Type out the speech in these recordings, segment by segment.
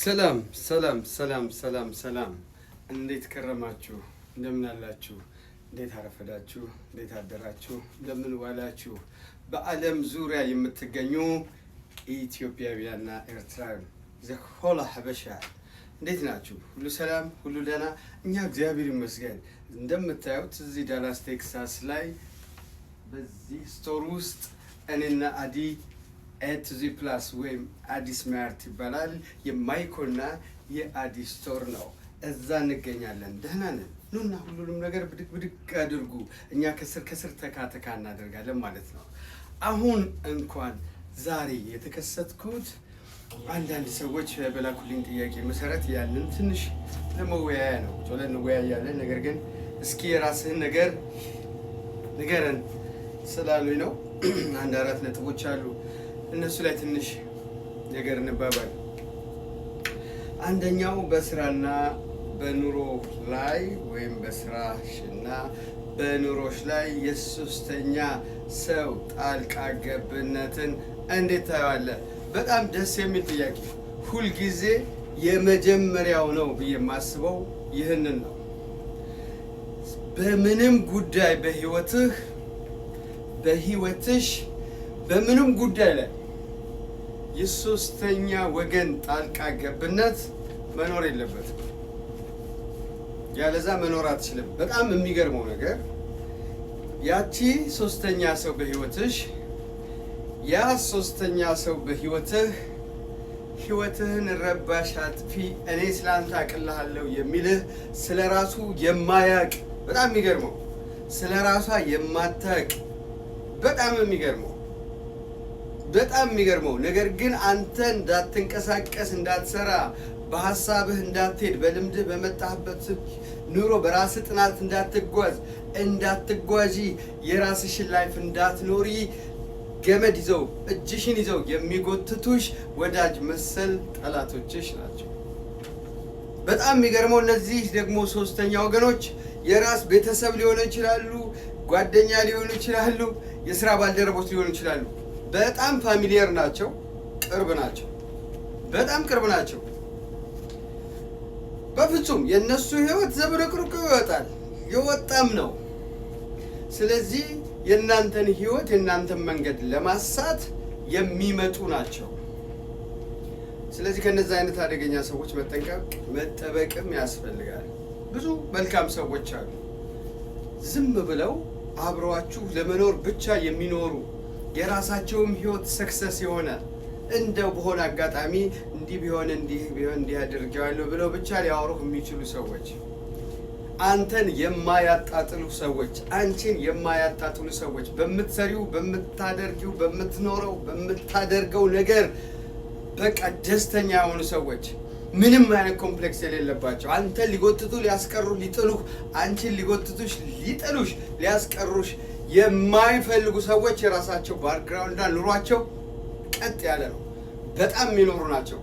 ሰላም ሰላም ሰላም ሰላም ሰላም እንዴት ከረማችሁ እንደምን አላችሁ እንዴት አረፈዳችሁ እንዴት አደራችሁ እንደምን ዋላችሁ በአለም ዙሪያ የምትገኙ ኢትዮጵያውያንና ኤርትራውያን ዘሆላ ሐበሻ እንዴት ናችሁ ሁሉ ሰላም ሁሉ ደህና እኛ እግዚአብሔር ይመስገን እንደምታዩት እዚህ ዳላስ ቴክሳስ ላይ በዚህ ስቶር ውስጥ እኔና አዲ ኤትዚ ፕላስ ወይም አዲስ ማርት ይባላል የማይኮና የአዲ ስቶር ነው እዛ እንገኛለን ደህና ነን ኑና ሁሉንም ነገር ብድግ አድርጉ እኛ ከስር ተካተካ እናደርጋለን ማለት ነው አሁን እንኳን ዛሬ የተከሰትኩት አንዳንድ ሰዎች በላኩልኝ ጥያቄ መሰረት ያንን ትንሽ ለመወያያ ነው ቶለን ወያያለን ነገር ግን እስኪ የራስህን ነገር ንገረን ስላሉኝ ነው አንድ አራት ነጥቦች አሉ እነሱ ላይ ትንሽ ነገር እንባባል አንደኛው በስራና በኑሮ ላይ ወይም በስራሽና በኑሮሽ ላይ የሶስተኛ ሰው ጣልቃ ገብነትን እንዴት ታያለህ በጣም ደስ የሚል ጥያቄ ሁሉ ጊዜ የመጀመሪያው ነው ብዬ ማስበው ይሄንን ነው በምንም ጉዳይ በህይወትሽ በምንም ጉዳይ ላይ የሶስተኛ ወገን ጣልቃ ገብነት መኖር የለበትም ያለዛ መኖር አትችልም በጣም የሚገርመው ነገር ያቺ ሶስተኛ ሰው በህይወትሽ ያ ሶስተኛ ሰው ህይወትህን ረባሽ አጥፊ እኔ ስላንተ አቅልሃለሁ የሚልህ ስለራሱ የማያቅ በጣም የሚገርመው ስለራሷ የማታቅ በጣም የሚገርመው ነገር ግን አንተ እንዳትንቀሳቀስ እንዳትሰራ በሐሳብህ እንዳትሄድ በልምድህ በመጣህበት ኑሮ በራስ ጥናት እንዳትጓዢ የራስሽን ላይፍ እንዳትኖሪ ገመድ ይዘው እጅሽን ይዘው የሚጎትቱሽ ወዳጅ መሰል ጠላቶችሽ ናቸው በጣም የሚገርመው እነዚህ ደግሞ ሶስተኛ ወገኖች የራስ ቤተሰብ ሊሆኑ ይችላሉ ጓደኛ ሊሆኑ ይችላሉ የሥራ ባልደረቦች ሊሆኑ ይችላሉ በጣም ፋሚሊየር ናቸው በጣም ቅርብ ናቸው በፍጹም የነሱ ህይወት ዘብረቅርቆ ይወጣል የወጣም ነው ስለዚህ የናንተን ህይወት የናንተን መንገድ ለማሳት የሚመጡ ናቸው ስለዚህ ከነዛ አይነት አደገኛ ሰዎች መጠበቅም ያስፈልጋል ብዙ መልካም ሰዎች አሉ ዝም ብለው አብረዋችሁ ለመኖር ብቻ የሚኖሩ የራሳቸውም ህይወት ሰክሰስ የሆነ እንደው በሆነ አጋጣሚ እንዲህ ቢሆን እንዲህ አድርጌዋለሁ ብለው ብቻ ሊያወሩህ የሚችሉ ሰዎች አንተን የማያጣጥሉ ሰዎች አንቺን የማያጣጥሉ ሰዎች በምትሰሪው በምታደርጊው በምትኖረው በምታደርገው ነገር በቃ ደስተኛ የሆኑ ሰዎች ምንም አይነት ኮምፕሌክስ የሌለባቸው አንተን ሊጎትቱ ሊያስቀሩ ሊጥሉህ አንቺን ሊጎትቱሽ ሊጥሉሽ ሊያስቀሩሽ የማይፈልጉ ሰዎች የራሳቸው ባክግራውንድ ኑሯቸው ቀጥ ያለ ነው በጣም የሚኖሩ ናቸው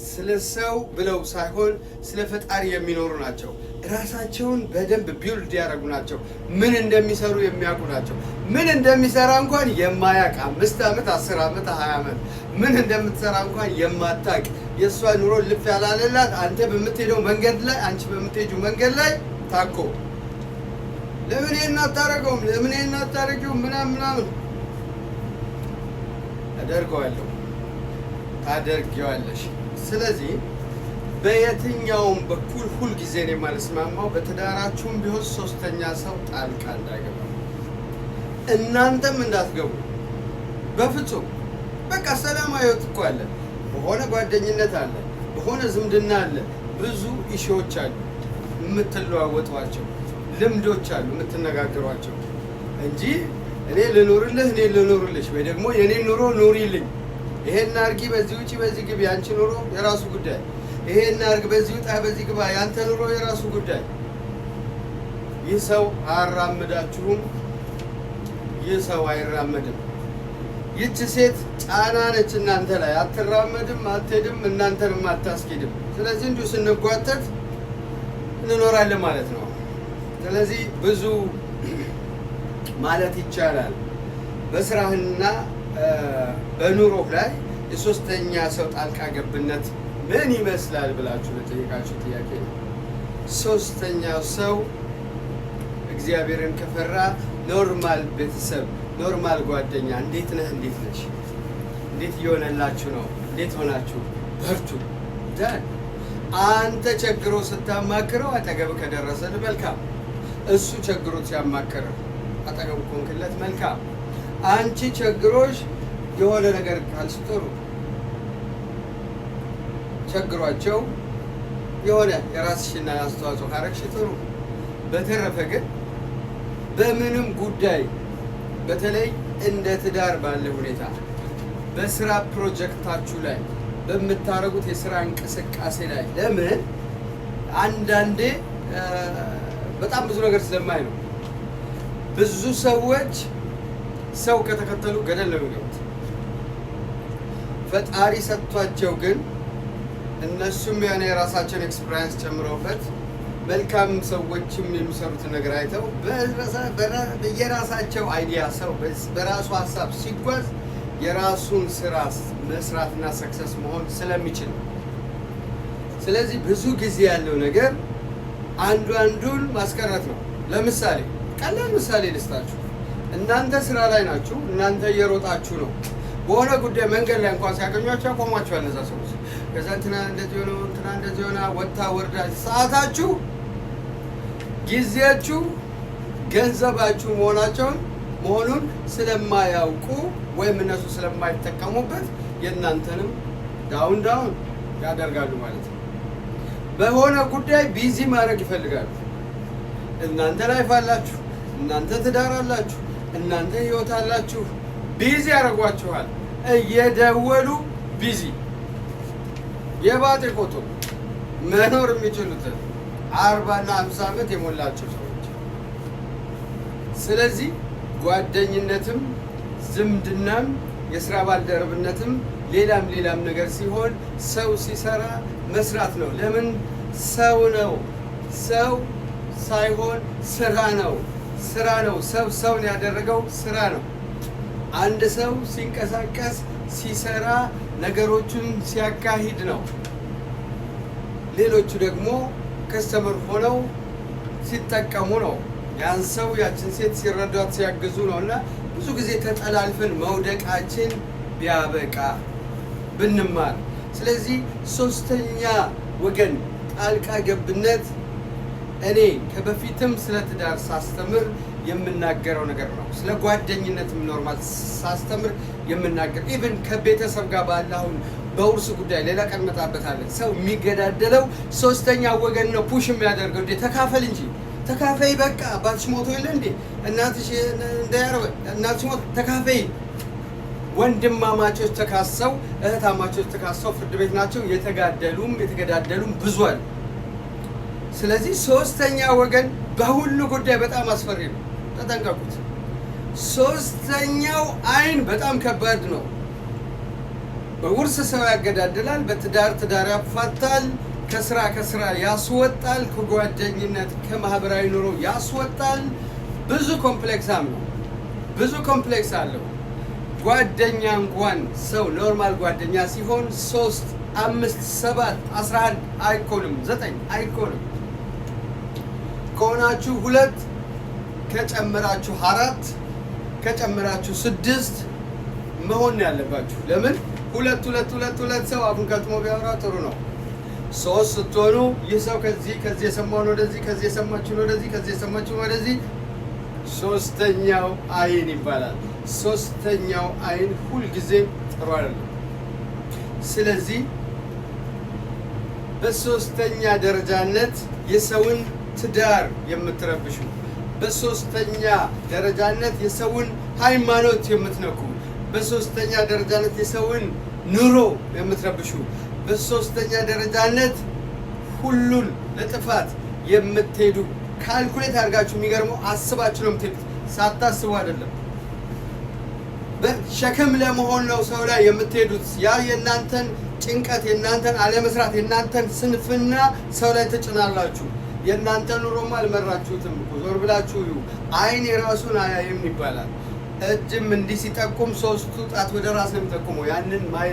ስለ ሰው ብለው ሳይሆን ስለ ፈጣሪ የሚኖሩ ናቸው ራሳቸውን በደንብ ቢልድ ያደረጉ ናቸው ምን እንደሚሰሩ የሚያውቁ ናቸው ምን እንደሚሰራ እንኳን የማያውቅ 5 ዓመት 10 ዓመት 20 ዓመት ምን እንደምትሰራ እንኳን የማታውቅ የሷ ኑሮ ልፍ ያላለላት አንተ በምትሄደው መንገድ ላይ አንቺ በምትሄጂው መንገድ ላይ ታኮ ለምን እናታረገውም ለምን እናታረጊው ምናምን ታደርጊዋለሽ ስለዚህ በየትኛውም በኩል ሁሉ ጊዜ ነው የማልስማማው በትዳራችሁም ቢሆን ሶስተኛ ሰው ጣልቃ እንዳይገባ እናንተም እንዳትገቡ በፍጹም በቃ ሰላማዊ ህይወት እኮ አለ በሆነ ጓደኝነት አለ በሆነ ዝምድና አለ ብዙ ኢሹዎች አሉ የምትለዋወጧቸው ልምዶች አሉ የምትነጋገሯቸው እንጂ እኔ ልኖርልሽ ወይ ደግሞ የኔ ኑሮ ኑሪልኝ ይሄን አርጊ በዚህ ውጪ በዚህ ግቢ አንቺ ኑሮ የራሱ ጉዳይ ይሄን አርግ በዚህ ውጣ በዚህ ግባ ያንተ ኑሮ የራሱ ጉዳይ ይህ ሰው አራመዳችሁም ይህ ሰው አይራመድም ይህች ሴት ጫና ነች እናንተ ላይ አትራመድም አትሄድም እናንተንም አታስኬድም ስለዚህ እንዲሁ ስንጓተት እንኖራለን ማለት ነው ስለዚህ ብዙ ማለት ይቻላል በስራህና በኑሮህ ላይ የሶስተኛ ሰው ጣልቃ ገብነት ምን ይመስላል ብላችሁ ለጠየቃችሁ ጥያቄ ነው። ሶስተኛው ሰው እግዚአብሔርን ከፈራ ኖርማል ቤተሰብ፣ ኖርማል ጓደኛ፣ እንዴት ነህ፣ እንዴት ነሽ፣ እንዴት እየሆነላችሁ ነው፣ እንዴት ሆናችሁ፣ በርቱ። አንተ ቸግሮ ስታማክረው አጠገብ ከደረሰል መልካም፣ እሱ ቸግሮት ሲያማክረው አጠገብ ኮንክለት መልካም። አንቺ ቸግሮሽ የሆነ ነገር ካልሽ ጥሩ፣ ቸግሯቸው የሆነ የራስሽና አስተዋጽኦ ካረግሽ ጥሩ። በተረፈ ግን በምንም ጉዳይ በተለይ እንደ ትዳር ባለ ሁኔታ በስራ ፕሮጀክታችሁ ላይ በምታረጉት የስራ እንቅስቃሴ ላይ ለምን አንዳንዴ በጣም ብዙ ነገር ስለማይ ነው። ብዙ ሰዎች ሰው ከተከተሉ ገደል ነው የሚገቡት። ፈጣሪ ሰጥቷቸው ግን እነሱም የሆነ የራሳቸውን ኤክስፒሪየንስ ጨምረውበት መልካም ሰዎችም የሚሰሩትን ነገር አይተው በየራሳቸው አይዲያ ሰው በራሱ ሀሳብ ሲጓዝ የራሱን ስራ መስራትና ሰክሰስ መሆን ስለሚችል፣ ስለዚህ ብዙ ጊዜ ያለው ነገር አንዱን ማስቀረት ነው። ለምሳሌ ቀላል ምሳሌ ልስጣችሁ። እናንተ ስራ ላይ ናችሁ፣ እናንተ እየሮጣችሁ ነው። በሆነ ጉዳይ መንገድ ላይ እንኳን ሲያገኟቸው ያቆሟቸዋል እነዛ ሰዎች። ከዛ እንትና እንደዚህ ሆነ፣ እንትና እንደዚህ ሆነ፣ ወጣ ወርዳ፣ ሰዓታችሁ፣ ጊዜያችሁ፣ ገንዘባችሁ መሆኑን ስለማያውቁ ወይም እነሱ ስለማይጠቀሙበት የእናንተንም ዳውን ያደርጋሉ ማለት ነው። በሆነ ጉዳይ ቢዚ ማድረግ ይፈልጋሉ። እናንተ ላይፍ አላችሁ፣ እናንተ ትዳር አላችሁ፣ እናንተ ህይወት አላችሁ። ቢዚ ያደርጓችኋል። እየደወሉ ቢዚ የባጤ ቆጦ መኖር የሚችሉትን 40 እና 50 ዓመት የሞላቸው ሰዎች። ስለዚህ ጓደኝነትም ዝምድናም የስራ ባልደረብነትም ሌላም ነገር ሲሆን ሰው ሲሰራ መስራት ነው። ለምን ሰው ነው። ሰው ሳይሆን ስራ ነው። ሰውን ያደረገው ስራ ነው። አንድ ሰው ሲንቀሳቀስ ሲሰራ ነገሮችን ሲያካሂድ ነው። ሌሎቹ ደግሞ ከስተመር ሆነው ሲጠቀሙ ነው። ያን ሰው ያችን ሴት ሲረዷት ሲያግዙ ነው። እና ብዙ ጊዜ ተጠላልፈን መውደቃችን ቢያበቃ ብንማር። ስለዚህ ሶስተኛ ወገን ጣልቃ ገብነት እኔ ከበፊትም ስለ ትዳር ሳስተምር የምናገረው ነገር ነው። ስለ ጓደኝነትም ኖርማል ሳስተምር የምናገር ኢቭን ከቤተሰብ ጋር ባለ አሁን በውርስ ጉዳይ ሌላ ቀን መጣበታለን። ሰው የሚገዳደለው ሶስተኛ ወገን ነው ፑሽ የሚያደርገው። እንዴ ተካፈል እንጂ ተካፈይ፣ በቃ አባትሽ ሞቶ የለ እንዴ እናትሽ እንዳያረበ እናትሽ ሞቶ ተካፈይ። ወንድማማቾች ተካሰው እህታማቾች ተካሰው ፍርድ ቤት ናቸው። የተገዳደሉም ብዙ አሉ። ስለዚህ ሶስተኛ ወገን በሁሉ ጉዳይ በጣም አስፈሪ ነው። ተጠንቀቁት። ሶስተኛው አይን በጣም ከባድ ነው። በውርስ ሰው ያገዳድላል፣ በትዳር ያፋታል፣ ከስራ ያስወጣል፣ ከጓደኝነት ከማህበራዊ ኑሮ ያስወጣል። ብዙ ኮምፕሌክስ አለው። ጓደኛ እንኳን ሰው ኖርማል ጓደኛ ሲሆን 3፣ 5፣ 7፣ 11 አይኮንም፣ 9 አይኮንም። ከሆናችሁ 2 ከጨመራችሁ 4 ከጨመራችሁ 6 መሆን ያለባችሁ። ለምን 2 ሰው አፉን ከጥሞ ቢያወራ ጥሩ ነው። 3 ስትሆኑ ይህ ሰው ከዚህ የሰማውን ወደዚህ፣ ከዚህ የሰማችሁን ወደዚህ፣ ከዚህ የሰማችሁን ወደዚህ። ሶስተኛው አይን ይባላል። ሶስተኛው አይን ሁልጊዜ ጥሩ አይደለም። ስለዚህ በሶስተኛ ደረጃነት የሰውን ትዳር የምትረብሹ፣ በሶስተኛ ደረጃነት የሰውን ሃይማኖት የምትነኩ፣ በሶስተኛ ደረጃነት የሰውን ኑሮ የምትረብሹ፣ በሶስተኛ ደረጃነት ሁሉን ለጥፋት የምትሄዱ፣ ካልኩሌት አድርጋችሁ የሚገርመው አስባችሁ ነው የምትሄዱት፣ ሳታስቡ አይደለም። በሸክም ለመሆን ነው ሰው ላይ የምትሄዱት። ያ የእናንተን ጭንቀት፣ የእናንተን አለመስራት፣ የእናንተን ስንፍና ሰው ላይ ትጭናላችሁ። የእናንተ ኑሮም አልመራችሁትም። ዞር ብላችሁ አይን የራሱን አያይም ይባላል። እጅም እንዲህ ሲጠቁም 3ቱ ጣት ወደ ራስ ነው የሚጠቁመው። ያንን